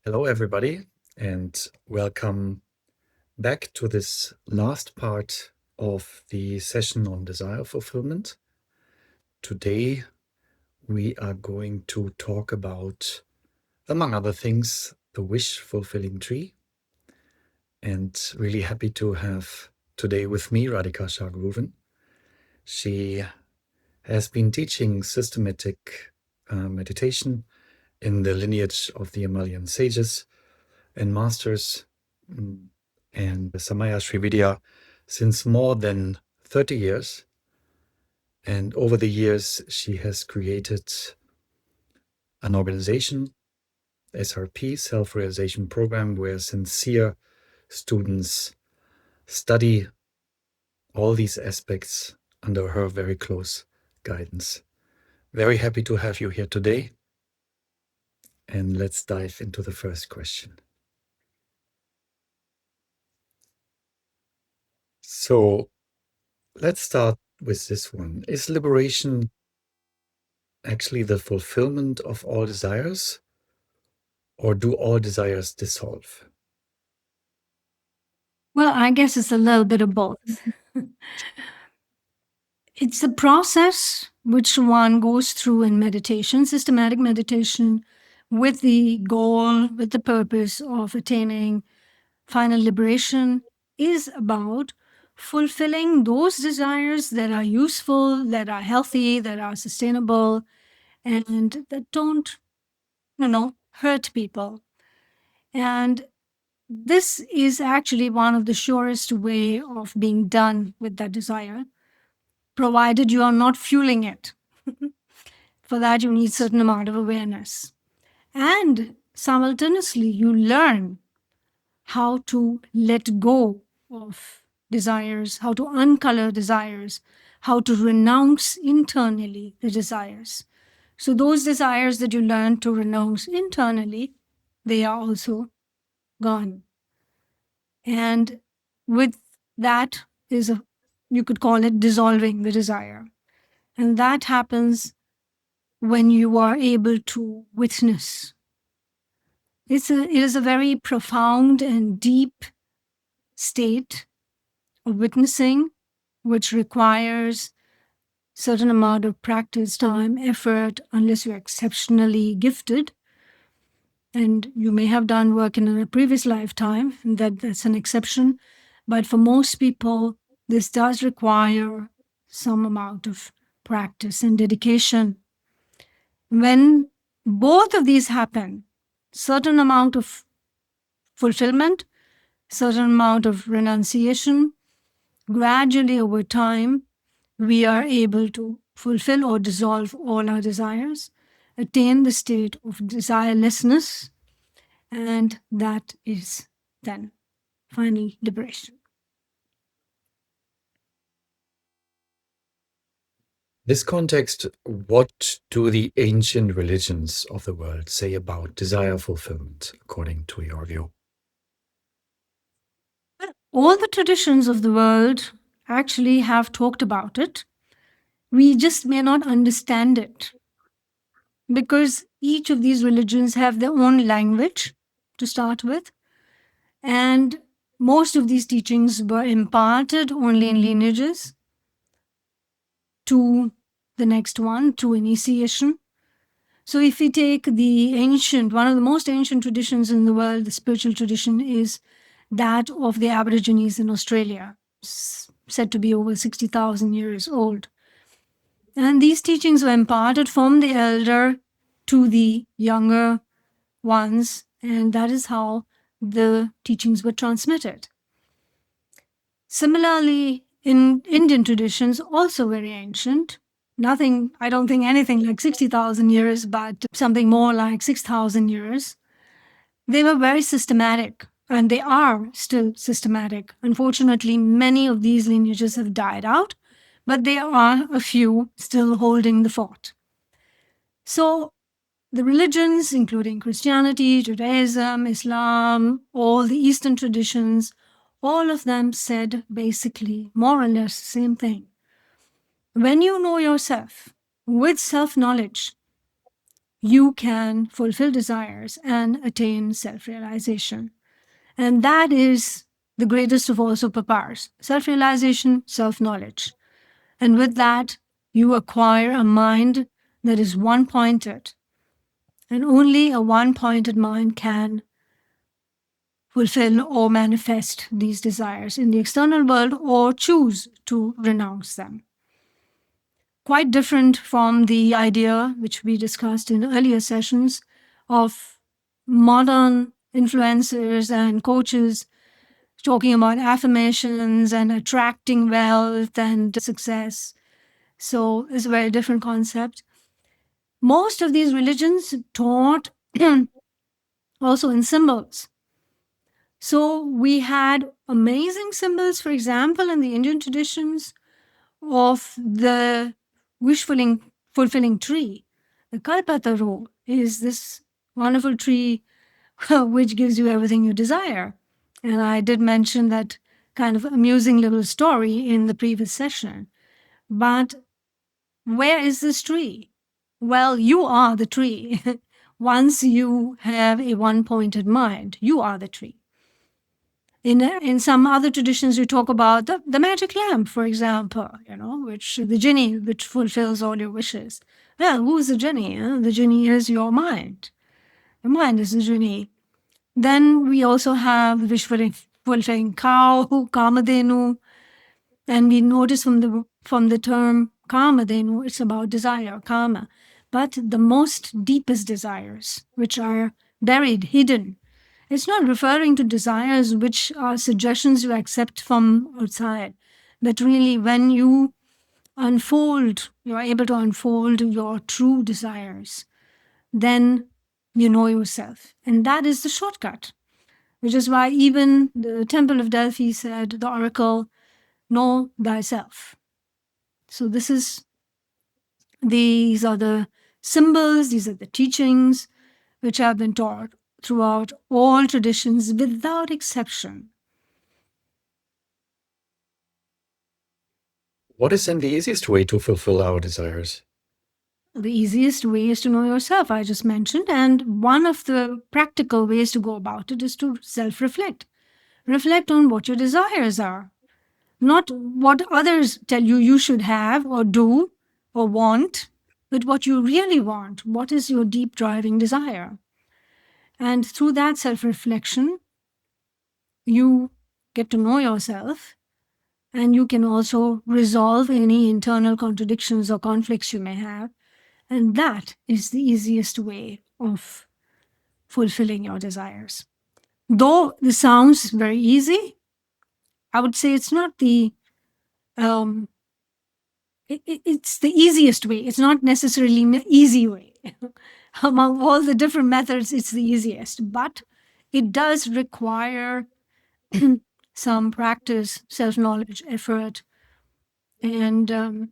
Hello, everybody, and welcome back to this last part of the session on desire fulfillment. Today, we are going to talk about, among other things, the wish fulfilling tree. And really happy to have today with me Radhika Shah-Groovan. She has been teaching systematic meditation in the lineage of the Himalayan sages and masters and Samaya Srividya since more than 30 years. And over the years, she has created an organization, SRP, Self-Realization Program, where sincere students study all these aspects under her very close guidance. Very happy to have you here today. And let's dive into the first question. So let's start with this one. Is liberation actually the fulfillment of all desires, or do all desires dissolve? Well, I guess it's a little bit of both. It's a process which one goes through in meditation, systematic meditation, with the goal, with the purpose of attaining final liberation, is about fulfilling those desires that are useful, that are healthy, that are sustainable, and that don't, hurt people. And this is actually one of the surest way of being done with that desire, provided you are not fueling it. For that, you need certain amount of awareness. And simultaneously, you learn how to let go of desires, how to uncolor desires, how to renounce internally the desires. So those desires that you learn to renounce internally, they are also gone. And with that you could call it dissolving the desire. And that happens when you are able to witness. It is a very profound and deep state of witnessing, which requires certain amount of practice, time, effort, unless you're exceptionally gifted. And you may have done work in a previous lifetime, and that's an exception. But for most people, this does require some amount of practice and dedication. When both of these happen, certain amount of fulfillment, certain amount of renunciation, gradually over time, we are able to fulfill or dissolve all our desires, attain the state of desirelessness, and that is then final liberation. This context, what do the ancient religions of the world say about desire fulfillment, according to your view? All the traditions of the world actually have talked about it. We just may not understand it because each of these religions have their own language to start with. And most of these teachings were imparted only in lineages to the next one, to initiation. So if we take the ancient, one of the most ancient traditions in the world, the spiritual tradition, is that of the Aborigines in Australia, said to be over 60,000 years old. And these teachings were imparted from the elder to the younger ones, and that is how the teachings were transmitted. Similarly, in Indian traditions, also very ancient, nothing, I don't think anything like 60,000 years, but something more like 6,000 years, they were very systematic, and they are still systematic. Unfortunately, many of these lineages have died out, but there are a few still holding the fort. So the religions, including Christianity, Judaism, Islam, all the Eastern traditions, all of them said basically more or less the same thing. When you know yourself with self-knowledge, you can fulfill desires and attain self-realization. And that is the greatest of all superpowers: self-realization, self-knowledge. And with that, you acquire a mind that is one-pointed. And only a one-pointed mind can fulfill or manifest these desires in the external world or choose to renounce them. Quite different from the idea which we discussed in earlier sessions of modern influencers and coaches talking about affirmations and attracting wealth and success. So it's a very different concept. Most of these religions taught also in symbols. So we had amazing symbols, for example, in the Indian traditions of the fulfilling tree. The Kalpataru is this wonderful tree which gives you everything you desire. And I did mention that kind of amusing little story in the previous session. But where is this tree? Well, you are the tree. Once you have a one-pointed mind, you are the tree. In some other traditions, you talk about the magic lamp, for example, which the genie, which fulfills all your wishes. Well, who's the genie? The genie is your mind. Your mind is the genie. Then we also have the wish-fulfilling cow, Kamadhenu. And we notice from the term Kamadhenu, it's about desire, Kama. But the most deepest desires, which are buried, hidden, it's not referring to desires which are suggestions you accept from outside, but really when you are able to unfold your true desires, then you know yourself. And that is the shortcut, which is why even the Temple of Delphi said, the oracle, know thyself. So these are the symbols, these are the teachings which have been taught throughout all traditions without exception. What is then the easiest way to fulfill our desires? The easiest way is to know yourself, I just mentioned. And one of the practical ways to go about it is to self-reflect. Reflect on what your desires are, not what others tell you should have or do or want, but what you really want. What is your deep driving desire? And through that self-reflection, you get to know yourself, and you can also resolve any internal contradictions or conflicts you may have. And that is the easiest way of fulfilling your desires. Though this sounds very easy, I would say it's not it's the easiest way. It's not necessarily an easy way. Among all the different methods, it's the easiest. But it does require some practice, self-knowledge, effort, and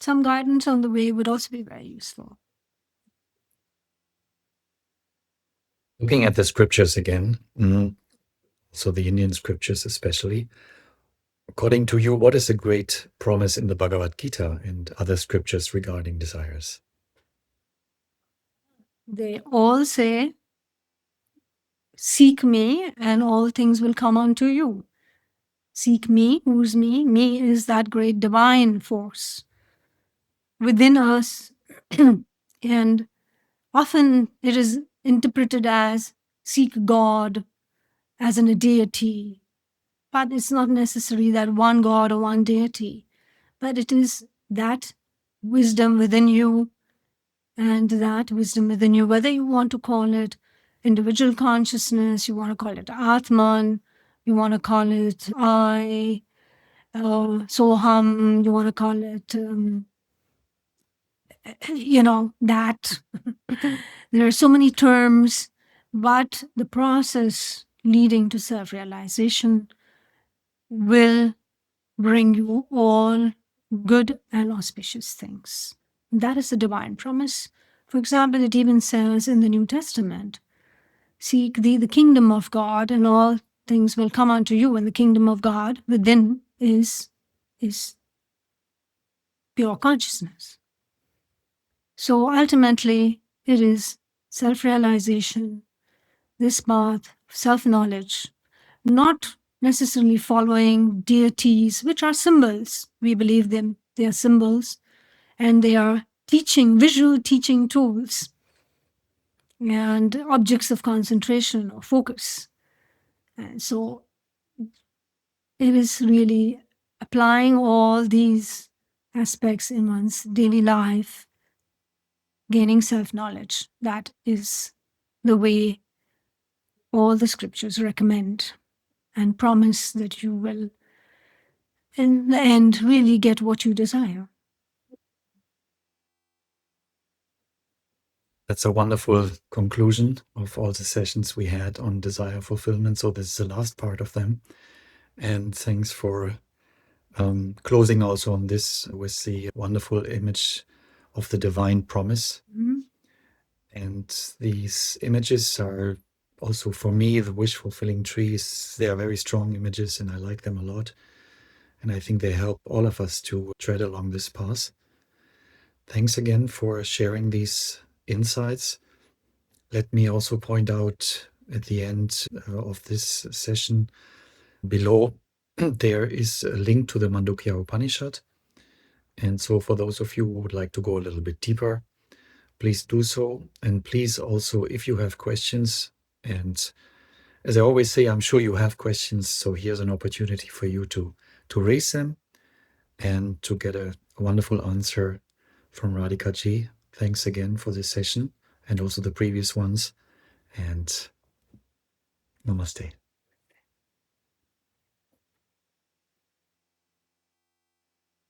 some guidance on the way would also be very useful. Looking at the scriptures again, so the Indian scriptures especially, according to you, what is the great promise in the Bhagavad Gita and other scriptures regarding desires? They all say, seek me and all things will come unto you. Seek me. Who's me? Me is that great divine force within us. And often it is interpreted as seek God, as in a deity. But it's not necessarily that one God or one deity, but it is that wisdom within you, and that wisdom within you, whether you want to call it individual consciousness, you want to call it Atman, you want to call it I, Soham, you want to call it, that. There are so many terms, but the process leading to self-realization will bring you all good and auspicious things. That is the divine promise. For example, it even says in the New Testament, seek thee the kingdom of God and all things will come unto you. And the kingdom of God within is pure consciousness. So ultimately, it is self-realization, this path, self-knowledge, not necessarily following deities, which are symbols. We believe them, they are symbols, and they are visual teaching tools and objects of concentration or focus. And so it is really applying all these aspects in one's daily life, gaining self-knowledge. That is the way all the scriptures recommend and promise that you will, in the end, really get what you desire. That's a wonderful conclusion of all the sessions we had on desire fulfillment. So this is the last part of them. And thanks for closing also on this with the wonderful image of the divine promise. Mhm. And these images are also, for me, the wish-fulfilling trees. They are very strong images and I like them a lot. And I think they help all of us to tread along this path. Thanks again for sharing these insights. Let me also point out at the end of this session below, there is a link to the Mandukya Upanishad. And so for those of you who would like to go a little bit deeper, please do so. And please also, if you have questions, and as I always say, I'm sure you have questions, so here's an opportunity for you to raise them and to get a wonderful answer from Radhika Ji. Thanks again for this session and also the previous ones. And namaste.